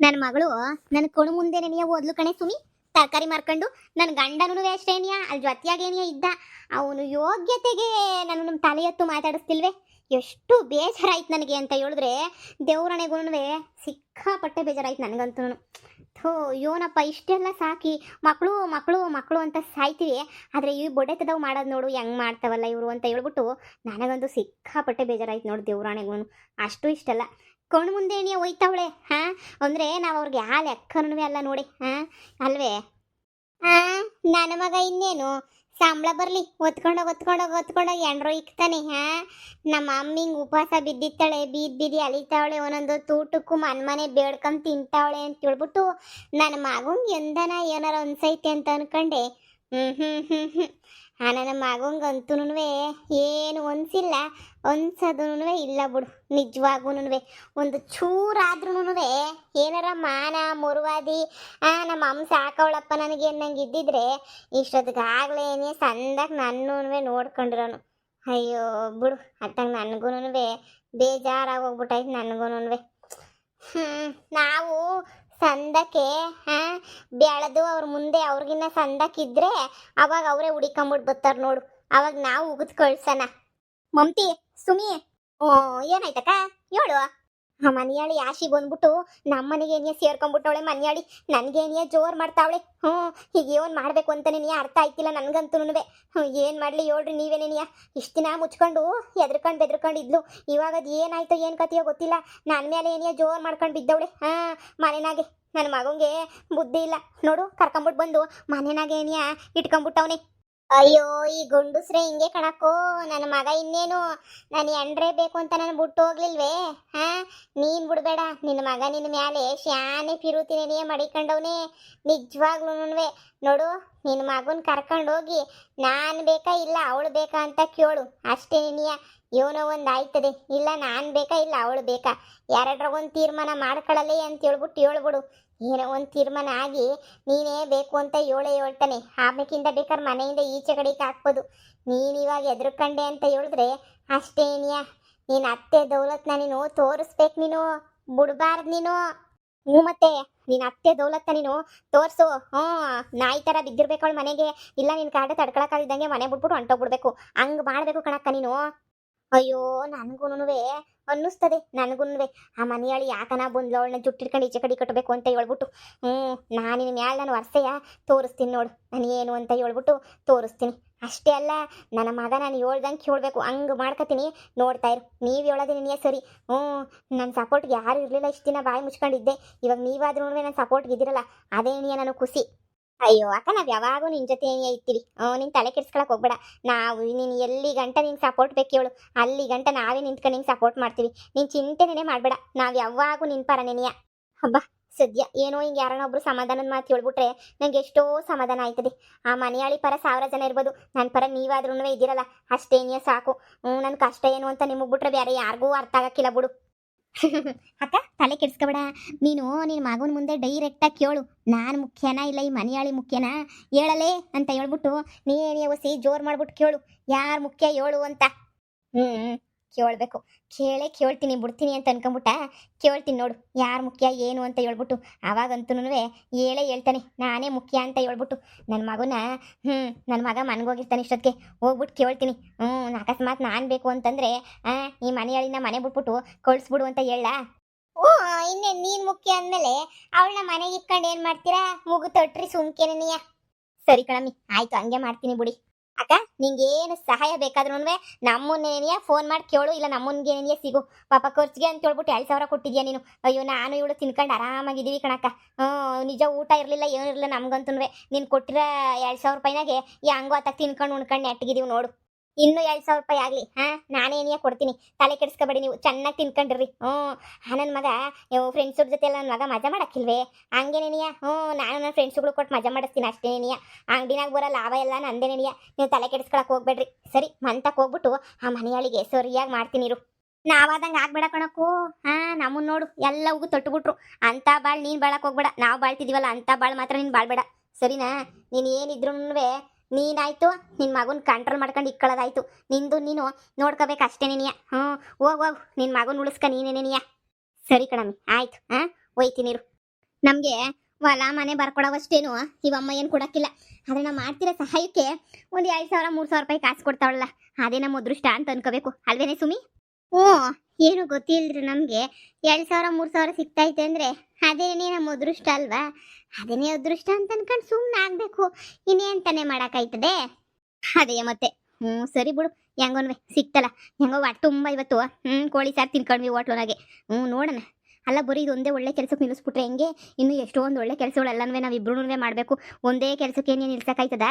ನನ್ನ ಮಗಳು ನನ್ನ ಕಣ್ಣು ಮುಂದೆ ನೆನೆಯ ಓದ್ಲು ಕಣೆ ಸುಮಿ. ತರಕಾರಿ ಮಾರ್ಕೊಂಡು ನನ್ನ ಗಂಡನೂ ಅಷ್ಟೇನಿಯ ಅಲ್ಲಿ ಜೊತೆಯಾಗೇನಿಯ ಇದ್ದ. ಅವನು ಯೋಗ್ಯತೆಗೆ ನಾನು ನಮ್ಮ ತಲೆ ಎತ್ತು ಮಾತಾಡಿಸ್ತಿಲ್ವೇ. ಎಷ್ಟು ಬೇಜಾರಾಯ್ತು ನನಗೆ ಅಂತ ಹೇಳಿದ್ರೆ ದೇವ್ರಣೆಗೂ ಸಿಕ್ಕಾಪಟ್ಟೆ ಬೇಜಾರಾಯ್ತು ನನಗಂತೂ. ಥೋ ಯೋನಪ್ಪ, ಇಷ್ಟೆಲ್ಲ ಸಾಕಿ ಮಕ್ಕಳು ಮಕ್ಕಳು ಮಕ್ಕಳು ಅಂತ ಸಾಯ್ತೀವಿ, ಆದರೆ ಈ ಬೊಡೆತದವು ಮಾಡೋದು ನೋಡು ಹೆಂಗೆ ಮಾಡ್ತಾವಲ್ಲ ಇವರು ಅಂತ ಹೇಳ್ಬಿಟ್ಟು ನನಗಂತೂ ಸಿಕ್ಕಾಪಟ್ಟೆ ಬೇಜಾರಾಯ್ತು ನೋಡಿ ದೇವ್ರಾಣೆಗೂ. ಅಷ್ಟು ಇಷ್ಟಲ್ಲ, ಕಣ್ಣು ಮುಂದೆ ಎಣಿಯ ಒಯ್ತಾವಳೆ. ಹಾಂ ಅಂದರೆ ನಾವು ಅವ್ರಿಗೆ ಯಾವ ಲೆಕ್ಕನೂ ಅಲ್ಲ ನೋಡಿ. ಹಾಂ ಅಲ್ವೇ? ಹಾಂ ನನ್ನ ಮಗ ಇನ್ನೇನು ಸಂಬಳ ಬರಲಿ ಒತ್ಕೊಂಡೋಗಿ ಎಂಡ್ರೋ ಇಕ್ತಾನೆ. ಹಾಂ ನಮ್ಮ ಅಮ್ಮಿಂಗೆ ಉಪವಾಸ ಬಿದ್ದಿತ್ತಾಳೆ, ಬೀದಿ ಅಲಿತಾವಳೆ, ಒಂದೊಂದು ತೂಟಕ್ಕೂ ಮನೆ ಬೇಡ್ಕೊಂಡು ತಿಂತಾವಳೆ ಅಂತ ಹೇಳ್ಬಿಟ್ಟು ನನ್ನ ಮಗಂಗೆ ಎಂದನ ಏನಾರ ಅನ್ಸೈತೆ ಅಂತ ಅನ್ಕೊಂಡೆ. ನನ್ನ ಮಗಂಗಂತೂ ಏನು ಅನ್ಸಿಲ್ಲ, ಅನ್ಸೋದೂ ಇಲ್ಲ ಬಿಡು. ನಿಜವಾಗೂ ಒಂದು ಚೂರಾದ್ರೂ ಏನಾರ ಮಾನ ಮುರುವಾದಿ ನಮ್ಮ ಅಮ್ಮ ಸಾಕವಳಪ್ಪ ನನಗೆ ಅನ್ನಂಗೆ ಇದ್ದಿದ್ರೆ ಇಷ್ಟೊತ್ತಿಗಾಗ್ಲೇನೆ ಸಂದಾಗ ನನ್ನೂ ನೋಡ್ಕೊಂಡಿರೋನು. ಅಯ್ಯೋ ಬಿಡು, ಅತ್ತಂಗೆ ನನಗೂ ಬೇಜಾರಾಗೋಗ್ಬಿಟ್ಟಾಯ್ತು ನನಗೂ. ನಾವು ಸಂದಕ್ಕೆ ಬೆಳೆದು ಅವ್ರ ಮುಂದೆ ಅವ್ರಿಗಿನ್ನ ಸಂದಕ್ಕಿದ್ರೆ ಅವಾಗ ಅವರೇ ಹುಡಿಕೊಂಬಿಟ್ಟು ಬರ್ತಾರೆ ನೋಡು. ಅವಾಗ ನಾವು ಉಗಿದ್ ಕಳ್ಸೋಣ. ಮಮ್ತಿ, ಸುಮಿ, ಓ ಏನಾಯ್ತಕ್ಕ ಹೇಳು. ಮನೆಯಾಳಿ ಆಶಿ ಬಂದ್ಬಿಟ್ಟು ನಮ್ಮ ಮನೆಗೆ ಏನಿಯ ಸೇರ್ಕೊಂಡ್ಬಿಟ್ಟವಳೆ ಮನೆಯಾಳಿ. ನನಗೇನಿಯ ಜೋರು ಮಾಡ್ತಾವಳೆ. ಈಗ ಏನು ಮಾಡಬೇಕು ಅಂತಲೇ ನೀ ಅರ್ಥ ಆಯ್ತಿಲ್ಲ ನನಗಂತೂ. ಏನು ಮಾಡಲಿ ಹೇಳ್ರಿ ನೀವೇನೇನಿಯ. ಇಷ್ಟು ದಿನ ಮುಚ್ಕೊಂಡು ಬೆದ್ರಕೊಂಡು ಇದ್ಲು. ಇವಾಗ ಅದು ಏನಾಯ್ತೋ ಏನು ಕತೆಯೋ ಗೊತ್ತಿಲ್ಲ, ನನ್ನ ಮೇಲೆ ಏನಿಯ ಜೋರು ಮಾಡ್ಕೊಂಡು ಬಿದ್ದವಳೆ ಮನೆನಾಗೆ. ನನ್ನ ಮಗಂಗೆ ಬುದ್ಧಿ ಇಲ್ಲ ನೋಡು, ಕರ್ಕೊಂಬಿಟ್ಟು ಬಂದು ಮನೆನಾಗೆ ಏನಿಯ ಇಟ್ಕೊಂಬಿಟ್ಟವನೆ. ಅಯ್ಯೋ ಈ ಗುಂಡುಸ್ರೆ ಹಿಂಗೆ ಕಣಕ್ಕೋ. ನನ್ನ ಮಗ ಇನ್ನೇನು ನಾನು ಎಂಡ್ರೆ ಬೇಕು ಅಂತ ನಾನು ಬಿಟ್ಟು ಹೋಗ್ಲಿಲ್ವೇ. ನೀನು ಬಿಡಬೇಡ, ನಿನ್ನ ಮಗ ನಿನ್ನ ಮ್ಯಾಲೆ ಶಾನೆ ಪಿರುತಿನೇ ಮಡಿಕೊಂಡವನೇ ನಿಜವಾಗ್ಲೂ. ನೋಡು, ನಿನ್ನ ಮಗನ ಕರ್ಕೊಂಡೋಗಿ ನಾನು ಬೇಕಾ ಇಲ್ಲ ಅವಳು ಬೇಕಾ ಅಂತ ಕೇಳು ಅಷ್ಟೇ. ನೀಯ ಏನೋ ಒಂದು ಆಯ್ತದೆ, ಇಲ್ಲ ನಾನು ಬೇಕಾ ಇಲ್ಲ ಅವಳು ಬೇಕಾ, ಎರಡರಾಗೊಂದು ತೀರ್ಮಾನ ಮಾಡ್ಕೊಳ್ಳಲಿ ಅಂತ ಹೇಳ್ಬಿಡು. ಏನೋ ಒಂದು ತೀರ್ಮಾನ ಆಗಿ ನೀನೇ ಬೇಕು ಅಂತ ಹೇಳ್ತಾನೆ. ಆಮೇಕಿಂದ ಬೇಕಾದ್ರೆ ಮನೆಯಿಂದ ಈಚೆ ಕಡೆಗೆ ಹಾಕ್ಬೋದು. ನೀನು ಇವಾಗ ಎದುರುಕಂಡೆ ಅಂತ ಹೇಳಿದ್ರೆ ಅಷ್ಟೇನಿಯ. ನೀನು ಅತ್ತೆ ದೌಲತ್ನ ನೀನು ತೋರಿಸ್ಬೇಕು, ನೀನು ಬಿಡಬಾರ್ದು ನೀನು. ಮತ್ತೆ ನೀನು ಅತ್ತೆ ದೌಲತ್ನ ನೀನು ತೋರಿಸು. ನಾಯಿ ಥರ ಬಿದ್ದಿರ್ಬೇಕು ಅವಳು ಮನೆಗೆ. ಇಲ್ಲ ನಿನ್ನ ಕಾಟ ತಡ್ಕೊಳಕ್ಕಾಗಿದ್ದಂಗೆ ಮನೆ ಬಿಟ್ಬಿಟ್ಟು ಹೊಂಟೋಗ್ಬಿಡ್ಬೇಕು. ಹಂಗೆ ಮಾಡಬೇಕು ಕಣಕ್ಕ ನೀನು. ಅಯ್ಯೋ ನನಗೂ ಅನ್ನಿಸ್ತದೆ ನನಗೂ ಆ ಮನೆಯಾಳಿ ಯಾಕನ ಬಂದ್ಲು ಅವಳನ್ನ ಜುಟ್ಟಿಟ್ಕೊಂಡು ಈಚೆ ಕಡೆ ಕಟ್ಟಬೇಕು ಅಂತ ಹೇಳ್ಬಿಟ್ಟು. ನಾನಿನ ಮ್ಯಾಲೆ ನಾನು ವರ್ಷೆಯ ತೋರಿಸ್ತೀನಿ ನೋಡು, ನಾನು ಏನು ಅಂತ ಹೇಳ್ಬಿಟ್ಟು ತೋರಿಸ್ತೀನಿ. ಅಷ್ಟೇ ಅಲ್ಲ, ನನ್ನ ಮಗ ನಾನು ಹೇಳ್ದಂಗೆ ಕೇಳಬೇಕು, ಹಂಗೆ ಮಾಡ್ಕೊತೀನಿ. ನೋಡ್ತಾ ಇರು, ನೀವು ಹೇಳೋದೇ ನೀನೇ ಸರಿ. ನನ್ನ ಸಪೋರ್ಟ್ಗೆ ಯಾರು ಇರಲಿಲ್ಲ, ಇಷ್ಟು ದಿನ ಬಾಯಿ ಮುಚ್ಕೊಂಡಿದ್ದೆ. ಇವಾಗ ನೀವಾದ್ರೂ ನನ್ನ ಸಪೋರ್ಟ್ಗೆ ಇದ್ದಿರಲ್ಲ, ಅದೇ ನಾನು ಖುಷಿ. ಅಯ್ಯೋ ಅಕ್ಕ, ನಾವು ಯಾವಾಗೂ ನಿನ್ನ ಜೊತೆ ಇರ್ತೀವಿ. ನೀನು ತಲೆ ಕೆಡ್ಸ್ಕೊಳಕ್ಕೆ ಹೋಗ್ಬೇಡ. ನಾವು ನೀನು ಎಲ್ಲಿ ಗಂಟ ನಿಂಗೆ ಸಪೋರ್ಟ್ ಬೇಕು ಹೇಳು, ಅಲ್ಲಿ ಗಂಟ ನಾವೇ ನಿಂತ್ಕೊಂಡು ನಿಂಗೆ ಸಪೋರ್ಟ್ ಮಾಡ್ತೀವಿ. ನೀನು ಚಿಂತೆನೇ ಮಾಡಬೇಡ, ನಾವು ಯಾವಾಗೂ ನಿನ್ನ ಪರ ನೆನೆಯ. ಹಬ್ಬ ಸದ್ಯ ಏನೋ ಹಿಂಗೆ ಯಾರನ್ನೊಬ್ರು ಸಮಾಧಾನದ ಮಾತು ಹೇಳ್ಬಿಟ್ರೆ ನಂಗೆ ಎಷ್ಟೋ ಸಮಾಧಾನ ಆಯ್ತದೆ. ಆ ಮನೆಯಾಳಿ ಪರ 1000 ಜನ ಇರ್ಬೋದು, ನನ್ನ ಪರ ನೀವಾದ್ರೂ ಇದ್ದೀರಲ್ಲ ಅಷ್ಟೇನಿಯ ಸಾಕು. ನನ್ನ ಕಷ್ಟ ಏನು ಅಂತ ನಿಮಗೆ ಬಿಟ್ರೆ ಬೇರೆ ಯಾರಿಗೂ ಅರ್ಥ ಆಗಕ್ಕಿಲ್ಲ ಬಿಡು. ಅಕ್ಕ ತಲೆ ಕೆಡ್ಸ್ಕೊಬೇಡ, ನೀನು ನಿನ್ನ ಮಗನ ಮುಂದೆ ಡೈರೆಕ್ಟಾಗಿ ಕೇಳು, ನಾನು ಮುಖ್ಯನಾ ಇಲ್ಲ ಈ ಮನೆಯಾಳಿ ಮುಖ್ಯನಾ ಹೇಳಲೇ ಅಂತ ಹೇಳ್ಬಿಟ್ಟು ನೀನೇ ಒಸಿ ಜೋರು ಮಾಡ್ಬಿಟ್ಟು ಕೇಳು, ಯಾರು ಮುಖ್ಯ ಹೇಳು ಅಂತ. ಕೇಳಬೇಕು, ಕೇಳ್ತೀನಿ ಬಿಡ್ತೀನಿ ಅಂತ ಅನ್ಕೊಂಬಿಟ್ಟ ಕೇಳ್ತೀನಿ ನೋಡು, ಯಾರು ಮುಖ್ಯ ಏನು ಅಂತ ಹೇಳ್ಬಿಟ್ಟು. ಆವಾಗಂತೂ ಹೇಳ್ತಾನೆ ನಾನೇ ಮುಖ್ಯ ಅಂತ ಹೇಳ್ಬಿಟ್ಟು. ನನ್ನ ಮಗ ಮನ್ಗೋಗಿರ್ತಾನೆ ಇಷ್ಟೊತ್ತಿಗೆ ಹೋಗ್ಬಿಟ್ಟು ಕೇಳ್ತೀನಿ. ಅಕಸ್ಮಾತ್ ನಾನು ಬೇಕು ಅಂತಂದರೆ ಈ ಮನೆಯಾಳಿನ ಮನೆ ಬಿಟ್ಬಿಟ್ಟು ಕಳಿಸ್ಬಿಡು ಅಂತ ಹೇಳ. ಇನ್ನೇ ನೀನು ಮುಖ್ಯ ಅಂದಮೇಲೆ ಅವಳನ್ನ ಮನೆಗೆ ಇಟ್ಕೊಂಡು ಏನು ಮಾಡ್ತೀರಾ, ಮುಗು ತೊಟ್ರಿ ಸುಮ್ಕೇನೆಯ. ಸರಿ ಕಣಮ್ಮಿ, ಆಯಿತು ಹಂಗೆ ಮಾಡ್ತೀನಿ ಬಿಡಿ. ಅಕ್ಕ ನಿಂಗೇನು ಸಹಾಯ ಬೇಕಾದ್ರೂ ನಮ್ಮನ್ನೇನಿಯ ಫೋನ್ ಮಾಡಿ ಕೇಳು, ಇಲ್ಲ ನಮ್ಮನ್ಗೇನಿಯ ಸಿಗು. ಪಾಪ ಖರ್ಚಿಗೆ ಅಂತ ಹೇಳ್ಬಿಟ್ಟು 2000 ಕೊಟ್ಟಿದ್ಯಾ ನೀನು. ಅಯ್ಯೋ ನಾನು ಇವಳು ತಿನ್ಕೊಂಡು ಆರಾಮಾಗಿದ್ದೀವಿ ಕಣಕ್ಕ. ನಿಜ ಊಟ ಇರಲಿಲ್ಲ ಏನೂ ಇರಲಿಲ್ಲ ನಮ್ಗಂತೂ. ನೀನು ಕೊಟ್ಟಿರೋ 2000 ರೂಪಾಯಿನಾಗೆ ಹೆಂಗೋ ಅತ್ತಾಗ ತಿನ್ಕೊಂಡು ಉಣ್ಕೊಂಡು ನೆಟ್ಟಗಿದ್ದೀವಿ ನೋಡು. ಇನ್ನೂ 2000 ರೂಪಾಯಿ ಆಗಲಿ, ನಾನೇನಿಯ ಕೊಡ್ತೀನಿ, ತಲೆ ಕೆಡಿಸ್ಕೊಬೇಡಿ ನೀವು, ಚೆನ್ನಾಗಿ ತಿನ್ಕೊಂಡಿರ್ರಿ. ನನ್ನ ಮಗ ಫ್ರೆಂಡ್ಸ್ರ ಜೊತೆ ಎಲ್ಲ ನನ್ನ ಮಗ ಮಜಾ ಮಾಡೋಕ್ಕಿಲ್ವೇ, ಹಂಗೇನೇನಿಯ. ನಾನು ನನ್ನ ಫ್ರೆಂಡ್ಸ್ಗಳು ಕೊಟ್ಟು ಮಜಾ ಮಾಡಿಸ್ತೀನಿ ಅಷ್ಟೇನೇನಿಯ. ಅಂಗಡಿನಾಗ ಬರೋ ಲಾಭ ಎಲ್ಲ ನಂದೇನೇನಿಯ, ನೀವು ತಲೆ ಕೆಡಿಸ್ಕೊಳಕ್ಕೆ ಹೋಗ್ಬೇಡ್ರಿ. ಸರಿ ಮಂತಕ್ಕೆ ಹೋಗ್ಬಿಟ್ಟು ಆ ಮನೆಯಾಳಿಗೆ ಸರಿಯಾಗಿ ಮಾಡ್ತೀನಿ ಇರು. ನಾವಾದಂಗೆ ಆಗ್ಬೇಡ ಕಣಕ್ಕೂ. ನಮ್ಮನ್ನು ನೋಡು ಎಲ್ಲ ಹೋಗು ತೊಟ್ಟುಬಿಟ್ರು. ಅಂಥ ಬಾಳ್ ನೀನು ಬಾಳಕ್ಕೆ ಹೋಗ್ಬೇಡ, ನಾವು ಬಾಳ್ತಿದ್ದೀವಲ್ಲ ಅಂಥ ಬಾಳ್ ಮಾತ್ರ ನೀನು ಬಾಳ್ಬೇಡ, ಸರಿನಾ? ನೀನು ಏನಿದ್ರು ನೀನಾಯ್ತು ನಿನ್ನ ಮಗನ ಕಂಟ್ರೋಲ್ ಮಾಡ್ಕೊಂಡು ಇಕ್ಕೊಳ್ಳೋದಾಯ್ತು. ನಿಂದು ನೀನು ನೋಡ್ಕೋಬೇಕು ಅಷ್ಟೇ ನೀನಿಯ. ಹೋಗು ನಿನ್ನ ಮಗನ ಉಳಿಸ್ಕ ನೀನೇನೇನಿಯ. ಸರಿ ಕಣಮ್ಮಿ, ಆಯ್ತು. ಹೋಯ್ತೀನಿರು. ನಮಗೆ ಹೊಲ ಮನೆ ಬರ್ಕೊಡವಷ್ಟೇನು ಇವಮ್ಮ ಏನು ಕೊಡಕ್ಕಿಲ್ಲ. ಆದ್ರೆ ನಾವು ಮಾಡ್ತಿರೋ ಸಹಾಯಕ್ಕೆ ಒಂದು 2,000 3,000 ರೂಪಾಯಿ ಕಾಸು ಕೊಡ್ತಾವಳಲ್ಲ, ಅದೇ ನಮ್ಮ ಅದೃಷ್ಟ ಅಂತ ಅನ್ಕೋಬೇಕು ಅಲ್ವೇನೆ ಸುಮಿ? ಹ್ಞೂ, ಏನು ಗೊತ್ತಿಲ್ರಿ ನಮಗೆ 2,000 3,000 ಸಿಗ್ತೈತೆ ಅಂದ್ರೆ ಅದೇನೇ ನಮ್ಮ ಅದೃಷ್ಟ ಅಲ್ವಾ? ಅದೇನೇ ಅದೃಷ್ಟ ಅಂತ ಅನ್ಕೊಂಡು ಸುಮ್ಮನೆ ಆಗ್ಬೇಕು, ಇನ್ನೇನ್ ತಾನೇ ಮಾಡಕ್ಕಾಯ್ತದೆ? ಅದೇ ಮತ್ತೆ. ಸರಿ ಬಿಡು, ಹೆಂಗೋನ್ವೆ ಸಿಕ್ತಲ್ಲ, ಹೆಂಗೋ ಹೊಟ್ಟೆ ತುಂಬ ಇವತ್ತು ಕೋಳಿ ಸಾರು ತಿನ್ಕೊಂಡ್ವಿ ಹೋಟ್ಲೊಳಗೆ. ನೋಡೋಣ. ಅಲ್ಲ ಬರೀ ಇದೊಂದೇ ಒಳ್ಳೆ ಕೆಲಸಕ್ಕೆ ನಿಲ್ಲಿಸ್ಬಿಟ್ರೆ ಹೆಂಗೆ? ಇನ್ನು ಎಷ್ಟೊಂದು ಒಳ್ಳೆ ಕೆಲಸಗಳೆಲ್ಲನೂ ನಾವಿಬ್ರು ಮಾಡಬೇಕು. ಒಂದೇ ಕೆಲಸಕ್ಕೆ ಏನೇ ನಿಲ್ಸಕ್ಕಾಯ್ತದ?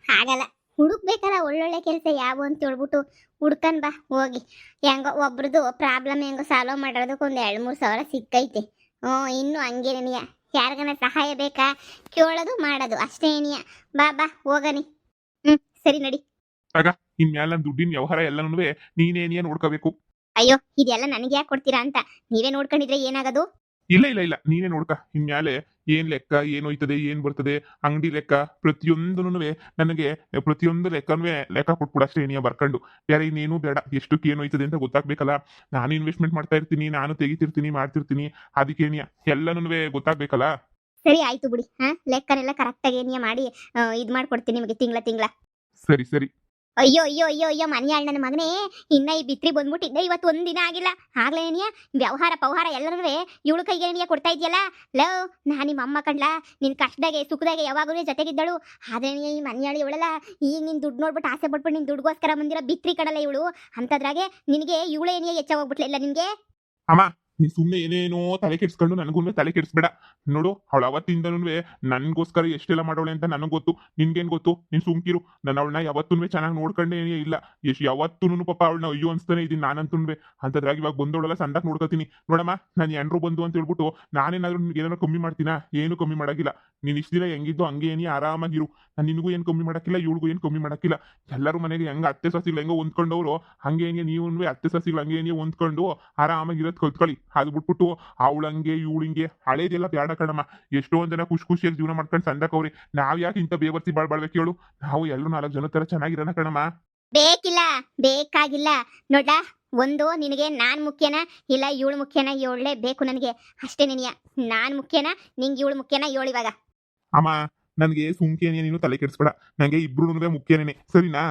ಹಾಗಲ್ಲ, ಹುಡುಕ್ಬೇಕಲ್ಲ ಒಳ್ಳೊಳ್ಳೆ ಕೆಲಸ ಯಾವ ಅಂತ ಹೇಳ್ಬಿಟ್ಟು ಹುಡ್ಕನ್ ಬಾ ಹೋಗಿ. ಹೆಂಗೋ ಒಬ್ರದ್ದು ಪ್ರಾಬ್ಲಮ್ ಹೆಂಗೋ ಸಾಲ್ವ್ ಮಾಡಿರೋದಕ್ಕೆ ಒಂದು 2-3 ಸಾವಿರ ಸಿಕ್ಕೈತೆ. ಇನ್ನು ಹಂಗೇನಿಯ ಯಾರಿಗನ ಸಹಾಯ ಬೇಕಾ ಕೇಳೋದು ಮಾಡೋದು ಅಷ್ಟೇ ಏನಿಯ. ಬಾ ಬಾ ಹೋಗನಿ. ಸರಿ ನಡಿ. ಆಗ ಇನ್ಮ್ಯಾಲ ದುಡ್ಡಿನ ವ್ಯವಹಾರ ಎಲ್ಲನೂ ನೀನೇನಿಯ ನೋಡ್ಕೋಬೇಕು. ಅಯ್ಯೋ, ಇದೆಲ್ಲ ನನಗೆ ಯಾಕೆ ಕೊಡ್ತೀರಾ ಅಂತ ನೀವೇ ನೋಡ್ಕೊಂಡಿದ್ರೆ ಏನಾಗೋದು? ಇಲ್ಲ ಇಲ್ಲ ಇಲ್ಲ, ನೀನೇ ನೋಡ್ಕ. ಇನ್ಮ್ಯಾಲೆ ಏನ್ ಲೆಕ್ಕ, ಏನ್ ಹೋಯ್ತದೆ, ಏನ್ ಬರ್ತದೆ, ಅಂಗಡಿ ಲೆಕ್ಕ ಪ್ರತಿಯೊಂದೂ ನನಗೆ ಪ್ರತಿಯೊಂದು ಲೆಕ್ಕ ಕೊಟ್ಬಿಡು ಅಷ್ಟೇ ಏನಿಯ ಬರ್ಕೊಂಡು. ಬೇರೆ ಇನ್ನೇನು ಬೇಡ. ಎಷ್ಟಕ್ಕೆ ಏನು ಹೋಯ್ತದೆ ಅಂತ ಗೊತ್ತಾಗ್ಬೇಕಲ್ಲ. ನಾನು ಇನ್ವೆಸ್ಟ್ಮೆಂಟ್ ಮಾಡ್ತಾ ಇರ್ತೀನಿ, ನಾನು ತೆಗಿತಿರ್ತೀನಿ, ಮಾಡ್ತಿರ್ತೀನಿ. ಅದಕ್ಕೇನಿಯ ಎಲ್ಲನೂ ಗೊತ್ತಾಗ್ಬೇಕಲ್ಲ. ಸರಿ ಆಯ್ತು ಬಿಡಿ. ಲೆಕ್ಕನೆಲ್ಲ ಕರೆಕ್ಟಾಗಿ ಏನಿಯ ಮಾಡಿ ಇದು ಮಾಡ್ಕೊಡ್ತೀನಿ ನಿಮಗೆ ತಿಂಗಳ. ಸರಿ ಸರಿ. ಅಯ್ಯೋ ಅಯ್ಯೋ ಅಯ್ಯೋ ಅಯ್ಯೋ ಮನೆಯಾಳ್ ನನ್ನ ಮಗನೇ, ಇನ್ನ ಈ ಬಿತ್ರಿ ಬಂದ್ಬಿಟ್ಟಿದ್ದೆ ಇವತ್ತು ಒಂದಿನ ಆಗಿಲ್ಲ. ಆಗ್ಲೇ ಏನಿಯ ವ್ಯವಹಾರ ಪವಹಾರ ಎಲ್ಲರೂ ಇವಳು ಕೈಗೆ ಏನಿಯ ಕೊಡ್ತಾ ಇದೆಯಲ್ಲ. ಲವ್, ನಾ ನಿಮ್ಮ ಅಮ್ಮ ಕಣ್ಲಾ, ನಿನ್ ಕಷ್ಟದಾಗೆ ಸುಖದಾಗೆ ಯಾವಾಗಲೂ ಜೊತೆಗಿದ್ದಳು. ಆದ್ರೆ ಈ ಮನೆಯಾಳು ಇವಳಲ್ಲ, ಈಗ ನಿನ್ ದುಡ್ಡು ನೋಡ್ಬಿಟ್ಟು ಆಸೆ ಪಟ್ಬಿಟ್ಟು ನಿನ್ ದುಡ್ಗೋಸ್ಕರ ಬಂದಿರೋ ಬಿತ್ರಿ ಕಡಲ್ಲ ಇವಳು. ಅಂತದ್ರಾಗೆ ನಿನಗೆ ಇವಳು ಏನಿಯ ಹೆಚ್ಚಾಗೋಗ್ಬಿಟ್ಲಿಲ್ಲ ನಿನ್ಗೆ. ಅಮ್ಮ, ನೀನ್ ಸುಮ್ಮನೆ ಏನೇನೋ ತಲೆ ಕೆಡ್ಸ್ಕೊಂಡು ನನಗೂ ತಲೆ ಕೆಡ್ಸ್ಬೇಡ. ನೋಡು, ಅವಳು ಅವತ್ತಿಂದನೂ ನನ್ಗೋಸ್ಕರ ಎಷ್ಟೆಲ್ಲ ಮಾಡೋಳೆ ಅಂತ ನನಗೆ ಗೊತ್ತು. ನಿನ್ಗೇನ್ ಗೊತ್ತು? ನೀನ್ ಸುಮ್ಕಿರು. ನಾನು ಅವಳನ್ನ ಯಾವತ್ತೂ ಚೆನ್ನಾಗಿ ನೋಡ್ಕೊಂಡೇ ಇಲ್ಲ. ಯಾವತ್ತೂ ಪಾಪ ಅವಳನ್ನ ಅಯ್ಯೋ ಅನ್ಸ್ತಾನೆ ಇದೀನಿ ನಾನಂತೂ. ಅಂತದ್ರಾಗ ಇವಾಗ ಬಂದವಳೆಲ್ಲ ಸಂದಾಕ್ ನೋಡ್ಕೋತೀನಿ. ನೋಡಮ್ಮ, ನಾನು ಎಂಡ್ರು ಬಂದು ಅಂತ ಹೇಳ್ಬಿಟ್ಟು ನಾನೇನಾದ್ರೂ ನಿನ್ಗೆ ಏನಾದ್ರು ಕಮ್ಮಿ ಮಾಡ್ತೀನಾ? ಏನು ಕಮ್ಮಿ ಮಾಡಾಗಿಲ್ಲ. ನೀನ್ ಇಷ್ಟ ದಿನ ಹೆಂಗಿದ್ದು ಹಂಗೆ ಏನಿ ಆರಾಮಾಗಿರು. ನಾನು ನಿನಗೂ ಏನು ಕಮ್ಮಿ ಮಾಡಕ್ಕಿಲ್ಲ, ಇವಳಿಗೂ ಏನು ಕಮ್ಮಿ ಮಾಡಕ್ಕಿಲ್ಲ. ಎಲ್ಲರೂ ಮನೆಗೆ ಹೆಂಗ ಅತ್ತೆ ಸಸಿಗಳು ಹೆಂಗೋ ಹೊಂದ್ಕೊಂಡವ್ರು ಹಂಗೆ ಏನಿಗೆ ನೀವು ಅತ್ತೆ ಸಸಿಗಳು ಹಂಗೆ ಏನಿಗೆ ಹೊಂದ್ಕೊಂಡು ಆರಾಮಾಗಿರೋದು ಕಲ್ತ್ಕೊಳ್ಳಿ. ಅದು ಬಿಟ್ಬಿಟ್ಟು ಅವಳಂಗೆ ಇವಳಿಂಗೆ ಹಳೇದೆಲ್ಲ ಬ್ಯಾಡ ಕಣಮ್ಮ. ಎಷ್ಟೊಂದ್ ಜನ ಖುಷಿಯಾಗಿ ಜೀವನ ಮಾಡ್ಕೊಂಡು ಸಂದಕವ್ರಿ. ನಾವ್ ಯಾಕೆ ಇಂಥ ಬೇವರ್ಸಿ ಬಾಳ್ಬೇಕು ಹೇಳು? ನಾವು ಎಲ್ಲರೂ 4 ಜನ ತರ ಚೆನ್ನಾಗಿರೋಣ ಕಣಮ್ಮ. ಬೇಕಿಲ್ಲ, ಬೇಕಾಗಿಲ್ಲ. ನೋಡ, ಒಂದು ನಿನಗೆ ನಾನ್ ಮುಖ್ಯನಾ ಇಲ್ಲ ಇವಳು ಮುಖ್ಯನಾ? ಇವಳೇ ಬೇಕು ನನಗೆ ಅಷ್ಟೇ. ನಿನಗೆ ನಾನ್ ಮುಖ್ಯನಾ ನಿಂಗೆ ಇವಳು ಮುಖ್ಯನಾ? ಇವಳು ಇವಾಗ. ಅಮ್ಮ, ನನ್ಗೆ ಸುಮ್ಕೇನೆ ನೀನು ತಲೆ ಕೆಡಿಸ್ಬೇಡ. ನಂಗೆ ಇಬ್ರು ಮುಖ್ಯನೇನೆ, ಸರಿನಾ?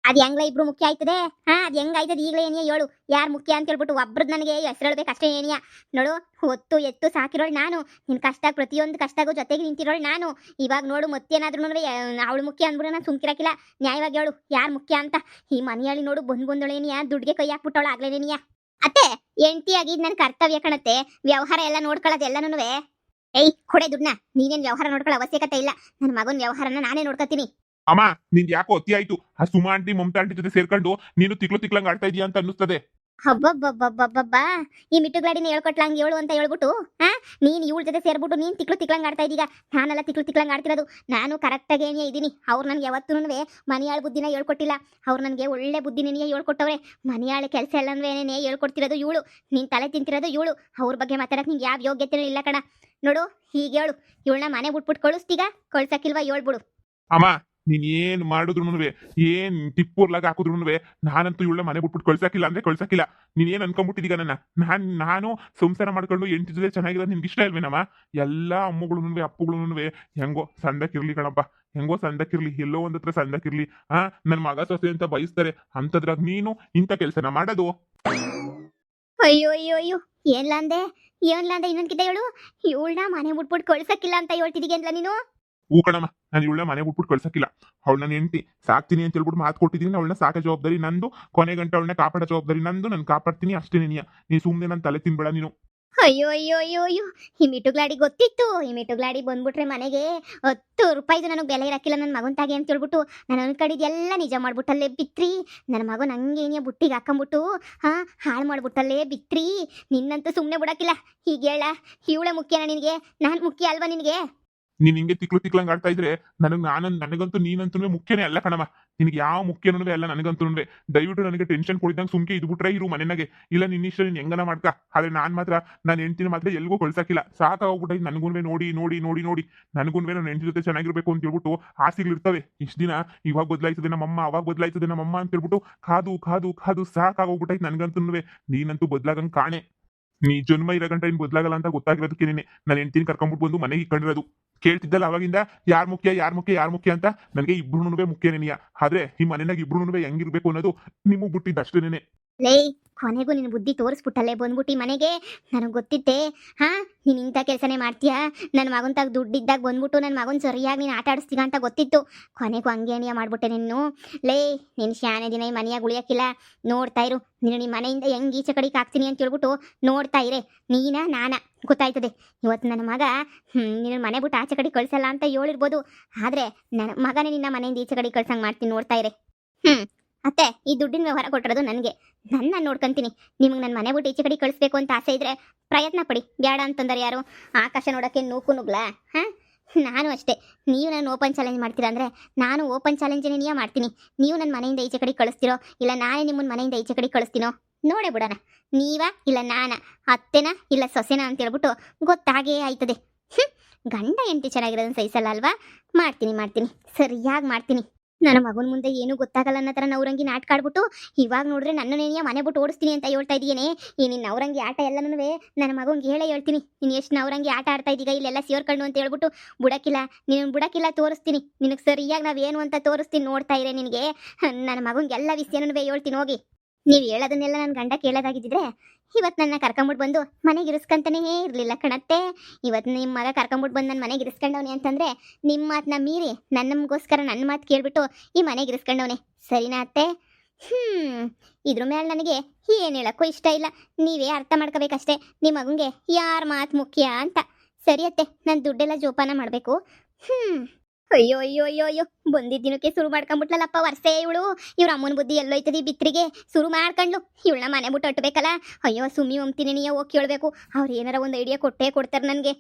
ಅದ್ ಹೆಂಗ್ಲ ಇಬ್ರು ಮುಖ್ಯ ಆಯ್ತದೆ? ಅದ್ ಹೆಂಗಾಯ್ತದ ಈಗಲೇ ಏನಿಯ ಹೇಳು. ಯಾರು ಮುಖ್ಯ ಅಂತ ಹೇಳ್ಬಿಟ್ಟು ಒಬ್ರದ್ ನನಗೆ ಹೆಸರು ಹೇಳ್ಬೇಕು ಅಷ್ಟೇ ಏನಿಯ. ನೋಡು, ಹೊತ್ತು ಎತ್ತು ಸಾಕಿರೋಳು ನಾನು, ನಿನ್ ಕಷ್ಟ ಪ್ರತಿಯೊಂದು ಕಷ್ಟಗೂ ಜೊತೆಗೆ ನಿಂತಿರೋಳು ನಾನು. ಇವಾಗ ನೋಡು, ಮತ್ತೇನಾದ್ರೂ ಅವಳು ಮುಖ್ಯ ಅಂದ್ಬಿಟ್ಟು ನಾನು ಸುಮ್ಕಿರಕಿಲ್ಲ. ನ್ಯಾಯವಾಗಿ ಹೇಳು ಯಾರು ಮುಖ್ಯ ಅಂತ. ಈ ಮನೆಯಲ್ಲಿ ನೋಡು ಬಂದೊಳೇನಿಯ ದುಡ್ಗೆ ಕೈ ಹಾಕ್ಬಿಟ್ಟವಳು ಆಗ್ಲೇನೇನಿಯ. ಅತ್ತೆ, ಹೆಂಡತಿ ಆಗಿದ್ ನನ್ ಕರ್ತವ್ಯ ಕಣತ್ತೆ. ವ್ಯವಹಾರ ಎಲ್ಲ ನೋಡ್ಕೊಳ್ಳೋದು ಎಲ್ಲನೂ. ಏಯ್ ಕೊಡೆ ದುಡ್ನ. ನೀನೇನ್ ವ್ಯವಹಾರ ನೋಡ್ಕೊಳ್ಳೋ ಅವಶ್ಯಕತೆ ಇಲ್ಲ. ನನ್ನ ಮಗನ ವ್ಯವಹಾರನ ನಾನೇ ನೋಡ್ಕೊತೀನಿ. ಅಮ್ಮ, ನಿಂದ್ ಯಾಕೋ ಅತಿ ಆಯ್ತು. ಆ ಸುಮಾ ಆಂಟಿ ಮಮತಾ ಆಂಟಿ ಜೊತೆ ಸೇರ್ಕೊಂಡು ನೀನು ತಿಕ್ಲಂಗ್ ಆಡ್ತಾ ಇದೀಯ ಅಂತ ಅನ್ನಿಸ್ತದೆ. ಹಬ್ಬಬ್ಬಬ್ಬಬ್ಬಬ್ಬ, ಈ ಮಿಟ್ಟುಗಾಡಿನ ಹೇಳ್ಕೊಟ್ಲಂಗ್ ಹೇಳು ಅಂತ ಹೇಳ್ಬಿಟ್ಟು ನೀನ್ ಇವಳ ಜೊತೆ ಸೇರ್ಬಿಟ್ಟು ನೀನ್ ತಿಕ್ಲಂಗ್ ಆಡ್ತಾ ಇದೀಗ. ನಾನೆಲ್ಲ ತಿಕ್ಲಂಗ್ ಆಡ್ತಿರೋದು. ನಾನು ಕರೆಕ್ಟಾಗಿ ಏನಿಯ ಇದೀನಿ. ಅವ್ರು ನನ್ಗೆ ಯಾವತ್ತೂ ಮನೆಯಾಳ ಬುದ್ಧಿನ ಹೇಳ್ಕೊಟ್ಟಿಲ್ಲ. ಅವ್ರು ನನಗೆ ಒಳ್ಳೆ ಬುದ್ಧಿನೇನಿಯ ಹೇಳ್ಕೊಟ್ಟವ್ರೆ. ಮನೆಯಾಳ ಕೆಲಸ ಎಲ್ಲನೇ ಹೇಳ್ಕೊಡ್ತಿರೋದು ಇವಳು. ನೀನ್ ತಲೆ ತಿಂತಿರೋದು ಇವಳು. ಅವ್ರ ಬಗ್ಗೆ ಮಾತಾಡಕ್ ನಿಂಗೆ ಯಾವ ಯೋಗ್ಯತೆನೂ ಇಲ್ಲ ಕಣ. ನೋಡು, ಹೀಗೆ ಹೇಳು. ಇವಳನ್ನ ಮನೆ ಬಿಟ್ಬಿಟ್ಟು ಕಳಿಸ್ತೀಗ, ಕಳ್ಸಕ್ಕಿಲ್ವಾ ಹೇಳ್ಬಿಡು. ಅಮ್ಮ, ನೀನ್ ಏನ್ ಮಾಡಿದ್ರು ಏನ್ ಟಿಪ್ಪೂರ್ಲಾಗ ಹಾಕಿದ್ರು ನಾನಂತೂ ಇವಳ ಮನೆ ಬಿಟ್ಬಿಟ್ಟು ಕಳ್ಸಕ್ಕಿಲ್ಲ ಅಂದ್ರೆ ಕಳ್ಸಕ್ಕಿಲ್ಲ. ನೀನ್ ಏನ್ ಅನ್ಕೊಂಡ್ಬಿಟ್ಟಿದೀಗ ನನ್ನ? ನಾನು ಸಂಸಾರ ಮಾಡ್ಕೊಂಡು 8 ಜೊತೆ ಚೆನ್ನಾಗಿರೋದು ನಿನ್ಗೆ ಇಷ್ಟ ಇಲ್ವೇನಮ್ಮ? ಎಲ್ಲಾ ಅಮ್ಮಗಳು ಅಪ್ಪಗಳು ಹೆಂಗೋ ಸಂದಕ್ಕಿರ್ಲಿ ಕಣಪ್ಪ. ಹೆಂಗೋ ಸಂದಕ್ಕಿರ್ಲಿ, ಎಲ್ಲೋ ಒಂದ್ ಹತ್ರ ಸಂದಕ್ಕಿರ್ಲಿ. ನನ್ ಮಗ ಸೊಸೆ ಅಂತ ಬಯಸ್ತಾರೆ. ಅಂತದ್ರಾಗ ನೀನು ಇಂಥ ಕೆಲ್ಸನ ಮಾಡೋದು? ಅಯ್ಯೋ ಅಯ್ಯೋ ಅಯ್ಯೋ, ಏನ್ಲಾಂದೆ ಇನ್ನೊಂದ್ಕಿದ್ದ ಹೇಳು. ಇವಳನ್ನ ಮನೆ ಬಿಟ್ಬಿಟ್ಟು ಕಳ್ಸಕ್ಕಿಲ್ಲ ಅಂತ ಹೇಳ್ತಿದೀಗ ಅಂತ ನೀನು? ಹೂ ಕಣಮ್ಮ, ನಾನು ಇವಳನ್ನ ಮನೆ ಬಿಟ್ಬಿಟ್ಟು ಕಳ್ಸಕ್ಕಿಲ್ಲ. ಅವಳು ನನ್ನ ಹೆಂಡತಿ, ಸಾಕ್ತೀನಿ ಅಂತ ಹೇಳ್ಬಿಟ್ಟು ಮಾತು ಕೊಟ್ಟಿದ್ದೀನಿ. ಅವಳನ್ನ ಸಾಕೋ ಜವಾಬ್ದಾರಿ ನಂದು, ಕೊನೆ ಗಂಟೆ ಅವಳನ್ನ ಕಾಪಾಡೋ ಜವಾಬ್ದಾರಿ ನಂದು. ನಾನು ಕಾಪಾಡ್ತೀನಿ ಅಷ್ಟೇ. ನೀ ಸುಮ್ಮನೆ ನನ್ನ ತಲೆ ತಿನ್ಬೇಡ ನೀನು. ಅಯ್ಯೋ ಅಯ್ಯೋ ಅಯ್ಯೋ ಅಯ್ಯೋ, ಈ ಮಿಟುಗ್ಲಾಡಿ ಗೊತ್ತಿತ್ತು. ಈ ಮಿಟುಗ್ಲಾಡಿ ಬಂದ್ಬಿಟ್ರೆ ಮನೆಗೆ 10 ರೂಪಾಯಿದು ನನಗೆ ಬೆಲೆ ಇರಕ್ಕಿಲ್ಲ ನನ್ನ ಮಗನ ತಾಗೆ ಅಂತ ಹೇಳ್ಬಿಟ್ಟು ನಾನು ಅನ್ಕೊಂಡಿದ್ದೆಲ್ಲ ನಿಜ ಮಾಡ್ಬಿಟ್ಟಲ್ಲೇ ಬಿತ್ರಿ. ನನ್ನ ಮಗನ ಹಂಗೇನಿಯ ಬುಟ್ಟಿಗೆ ಹಾಕೊಂಬಿಟ್ಟು ಹಾಳು ಮಾಡ್ಬಿಟ್ಟಲ್ಲೇ ಬಿತ್ರಿ. ನಿನ್ನಂತೂ ಸುಮ್ಮನೆ ಬಿಡಕ್ಕಿಲ್ಲ. ಹೀಗೆ ಹೇಳ, ಇವಳೆ ಮುಖ್ಯನಾ ನಿನಗೆ? ನಾನು ಮುಖ್ಯ ಅಲ್ವಾ ನಿನಗೆ? ನೀನ್ ಹಿಂಗೆ ತಿಕ್ಲಂಗ್ ಆಡ್ತಾ ಇದ್ರೆ ನನಗಂತೂ ನೀನಂತೂ ಮುಖ್ಯನೇ ಅಲ್ಲ ಕಣಮ್ಮ. ನಿನಗೆ ಯಾವ ಮುಖ್ಯನೂ ಅಲ್ಲ ನನಗಂತೂ. ದಯವಿಟ್ಟು ನನಗೆ ಟೆನ್ಷನ್ ಕೊಡಿದಂಗೆ ಸುಮ್ಕೆ ಇದ್ಬಿಟ್ರೆ ಇರು ಮನೆನಾಗೆ. ಇಲ್ಲ ನಿನ್ನಿಷ್ಟ ನೀನ್ ಹೆಂಗನ ಮಾಡ್ಕ. ಆದ್ರೆ ನಾನ್ ಮಾತ್ರ ನನ್ನ ಹೆಂಡತಿನ ಮಾತ್ರ ಎಲ್ಗೂ ಕಳ್ಸಕ್ಕಿಲ್ಲ. ಸಾಕಾಗೋಗ್ಬಿಟ್ಟೈತೆ ನನಗೂ. ನೋಡಿ ನನಗೂ ನನ್ನ ಹೆಂಡತಿ ಜೊತೆ ಚೆನ್ನಾಗಿರ್ಬೇಕು ಅಂತ ಹೇಳ್ಬಿಟ್ಟು ಆಸೆಗಳಿರ್ತವೆ. ಇಷ್ಟ ದಿನ ಇವಾಗ ಬದಲಾಯಿಸದೆ ನಮ್ಮಮ್ಮ, ಅವಾಗ ಬದಲಾಯಿಸದೆ ನಮ್ಮಮ್ಮ ಅಂತ ಹೇಳ್ಬಿಟ್ಟು ಕಾದು ಸಾಕಾಗೋಗ್ಬಿಟ್ಟೈತೆ ನನಗಂತೂ. ನೀನಂತೂ ಬದಲಾಗಂಗ್ ಕಾಣೆ. ನೀ ಜನ್ಮ ಇರೋ ಗಂಟ ಇನ್ ಬದಲಾಗಲ್ಲ ಅಂತ ಗೊತ್ತಾಗಿರೋದಕ್ಕೆ ನಾನು ಹೆಂಡ್ತಿನ ಕರ್ಕೊಂಡ್ಬಿಟ್ಟು ಬಂದು ಮನೆಗೆ ಇಟ್ಕೊಂಡಿರೋದು. ಕೇಳ್ತಿದ್ದಲ್ಲ ಅವಾಗಿಂದ ಯಾರ್ ಮುಖ್ಯ ಯಾರ್ ಮುಖ್ಯ ಯಾರ್ ಮುಖ್ಯ ಅಂತ. ನನಗೆ ಇಬ್ರು ಮುಖ್ಯನೇನಿಯ. ಆದ್ರೆ ಈ ಮನೆಯಾಗ ಇಬ್ರು ಹೆಂಗಿರ್ಬೇಕು ಅನ್ನೋದು ನಿಮಗ್ ಬಿಟ್ಟಿದ್ದು ಅಷ್ಟೇನೆ. ಲೇ, ಕೊನೆಗೂ ನಿನ್ನ ಬುದ್ಧಿ ತೋರಿಸ್ಬಿಟ್ಟಲ್ಲೇ ಬಂದ್ಬಿಟ್ಟು ಈ ಮನೆಗೆ. ನನಗೆ ಗೊತ್ತಿತ್ತೆ. ಹಾ, ನೀನು ಇಂಥ ಕೆಲಸನೇ ಮಾಡ್ತೀಯಾ. ನನ್ನ ಮಗನ ತಾಗ ದುಡ್ಡಿದ್ದಾಗ ಬಂದ್ಬಿಟ್ಟು ನನ್ನ ಮಗನ ಸರಿಯಾಗಿ ನೀನು ಆಟ ಆಡಿಸ್ತೀಗ ಅಂತ ಗೊತ್ತಿತ್ತು. ಕೊನೆಗೂ ಹಂಗೆ ಅಣಿಯ ಮಾಡ್ಬಿಟ್ಟೆ ನೀನು. ಲೇ, ನೀನು ಶಾನೆ ದಿನ ಈ ಮನೆಯಾಗ ಉಳಿಯೋಕ್ಕಿಲ್ಲ. ನೋಡ್ತಾ ಇರು, ನೀನು ನಿಮ್ಮ ಮನೆಯಿಂದ ಹೆಂಗೆ ಈಚೆ ಕಡೆಗೆ ಹಾಕ್ತೀನಿ ಅಂತ ಹೇಳ್ಬಿಟ್ಟು ನೋಡ್ತಾ ಇರೇ. ನಾನಾ ಗೊತ್ತಾಯ್ತದೆ. ಇವತ್ತು ನನ್ನ ಮಗ ನಿನ್ನ ಮನೆ ಬಿಟ್ಟು ಆಚೆ ಕಡೆ ಕಳ್ಸಲ್ಲ ಅಂತ ಹೇಳಿರ್ಬೋದು. ಆದರೆ ನನ್ನ ಮಗನೇ ನಿನ್ನ ಮನೆಯಿಂದ ಈಚೆ ಕಡೆ ಕಳ್ಸಂಗೆ ಮಾಡ್ತೀನಿ, ನೋಡ್ತಾ ಇರೇ. ಅತ್ತೆ, ಈ ದುಡ್ಡಿನ ವ್ಯವಹಾರ ಕೊಟ್ಟಿರೋದು ನನಗೆ. ನನ್ನ ನೋಡ್ಕೊಂತೀನಿ. ನಿಮ್ಗೆ ನನ್ನ ಮನೆ ಬಿಟ್ಟು ಈಚೆ ಕಡೆ ಕಳಿಸ್ಬೇಕು ಅಂತ ಆಸೆ ಇದ್ರೆ ಪ್ರಯತ್ನ ಪಡಿ. ಬೇಡ ಅಂತಂದರೆ ಯಾರು ಆಕಾಶ ನೋಡೋಕ್ಕೆ ನೂಕು ನುಗ್ಲಾ? ಹಾಂ, ನಾನು ಅಷ್ಟೇ. ನೀವು ನಾನು ಓಪನ್ ಚಾಲೆಂಜ್ ಮಾಡ್ತೀರಾ ಅಂದರೆ ನಾನು ಓಪನ್ ಚಾಲೆಂಜನ್ನೇ ನೀವೇ ಮಾಡ್ತೀನಿ. ನೀವು ನನ್ನ ಮನೆಯಿಂದ ಈಚೆ ಕಡೆ ಕಳಿಸ್ತೀರೋ ಇಲ್ಲ ನಾನೇ ನಿಮ್ಮನ್ನ ಮನೆಯಿಂದ ಈಚೆ ಕಡೆ ಕಳಿಸ್ತೀನೋ ನೋಡೇ ಬಿಡೋಣ. ನೀವಾ ಇಲ್ಲ ನಾನಾ, ಅತ್ತೆನಾ ಇಲ್ಲ ಸೊಸೆನಾ ಅಂತ ಹೇಳ್ಬಿಟ್ಟು ಗೊತ್ತಾಗೇ ಆಯ್ತದೆ. ಗಂಡ ಹೆಂಡತಿ ಚೆನ್ನಾಗಿರೋದನ್ನ ಸಹಿಸಲ್ಲ ಅಲ್ವಾ? ಮಾಡ್ತೀನಿ, ಸರಿಯಾಗಿ ಮಾಡ್ತೀನಿ. ನನ್ನ ಮಗನ ಮುಂದೆ ಏನೂ ಗೊತ್ತಾಗಲ್ಲ ಅನ್ನೋ ಥರ ನವರಂಗಿ ನಾಟಕ ಆಡ್ಬಿಟ್ಟು ಇವಾಗ ನೋಡಿದ್ರೆ ನನ್ನನ್ನೇನಿಯ ಮನೆ ಬಿಟ್ಟು ಓಡಿಸ್ತೀನಿ ಅಂತ ಹೇಳ್ತಾ ಇದೀಯೇನೆ. ಈ ನಿನ್ನ ನವರಂಗಿ ಆಟ ಎಲ್ಲನೂ ನನ್ನ ಮಗಂಗೆ ಹೇಳೇ ಹೇಳ್ತೀನಿ. ನೀನು ಎಷ್ಟು ನವರಂಗಿ ಆಟ ಆಡ್ತಾ ಇದ್ದೀಗ ಇಲ್ಲೆಲ್ಲ ಸೇರ್ಕೊಂಡು ಅಂತ ಹೇಳ್ಬಿಟ್ಟು ಬುಡಕ್ಕಿಲ್ಲ ತೋರಿಸ್ತೀನಿ. ನಿನಗೆ ಸರಿಯಾಗಿ ನಾವೇನು ಅಂತ ತೋರಿಸ್ತೀನಿ, ನೋಡ್ತಾ ಇರೇ. ನಿನಗೆ ನನ್ನ ಮಗಂಗೆಲ್ಲ ವಿಷಯನೂ ಹೇಳ್ತೀನಿ ಹೋಗಿ. ನೀವು ಹೇಳೋದನ್ನೆಲ್ಲ ನನ್ನ ಗಂಡ ಕೇಳೋದಾಗಿದ್ದಿದ್ರೆ ಇವತ್ತು ನನ್ನ ಕರ್ಕೊಂಬಿಟ್ಟು ಬಂದು ಮನೆಗೆ ಇರಿಸ್ಕೊಂತಾನೇ ಇರಲಿಲ್ಲ ಕಣತ್ತೆ. ಇವತ್ತು ನಿಮ್ಮ ಮಗ ಕರ್ಕೊಂಬಿಟ್ಟು ಬಂದು ನನ್ನ ಮನೆಗೆ ಇರಿಸ್ಕೊಂಡವನೆ ಅಂತಂದರೆ ನಿಮ್ಮ ಮಾತನ್ನ ಮೀರಿ ನನ್ನಗೋಸ್ಕರ ನನ್ನ ಮಾತು ಕೇಳಿಬಿಟ್ಟು ಈ ಮನೆಗೆ ಇರಿಸ್ಕೊಂಡವನೆ. ಸರಿನಾ ಅತ್ತೆ? ಇದ್ರ ಮೇಲೆ ನನಗೆ ಏನು ಹೇಳೋಕ್ಕೂ ಇಷ್ಟ ಇಲ್ಲ. ನೀವೇ ಅರ್ಥ ಮಾಡ್ಕೋಬೇಕಷ್ಟೇ ನಿಮ್ಮ ಮಗನಿಗೆ ಯಾರ ಮಾತು ಮುಖ್ಯ ಅಂತ. ಸರಿ ಅತ್ತೆ, ನಾನು ದುಡ್ಡೆಲ್ಲ ಜೋಪಾನ ಮಾಡಬೇಕು. ಅಯ್ಯೋ ಅಯ್ಯೋ ಅಯ್ಯೋ ಅಯ್ಯೋ, ಬಂದಿದ್ದಿನಕ್ಕೆ ಶುರು ಮಾಡ್ಕೊಂಬಿಟ್ಲಲ್ಲಪ್ಪ ವರ್ಷೆ ಇವಳು. ಇವ್ರ ಅಮ್ಮನ ಬುದ್ಧಿ ಎಲ್ಲೋಯ್ತದಿ ಬಿತ್ರಿಗೆ ಶುರು ಮಾಡ್ಕೊಂಡ್ಲು. ಇವಳನ್ನ ಮನೆ ಬಿಟ್ಟು ಅಟ್ಬೇಕಲ್ಲ. ಅಯ್ಯೋ ಸುಮ್ಮಿ ಒಮ್ತೀನಿ ನೀ ಹೋಗಿ ಕೇಳಬೇಕು. ಅವ್ರು ಏನಾರ ಒಂದು ಐಡಿಯಾ ಕೊಟ್ಟೇ ಕೊಡ್ತಾರೆ ನನಗೆ.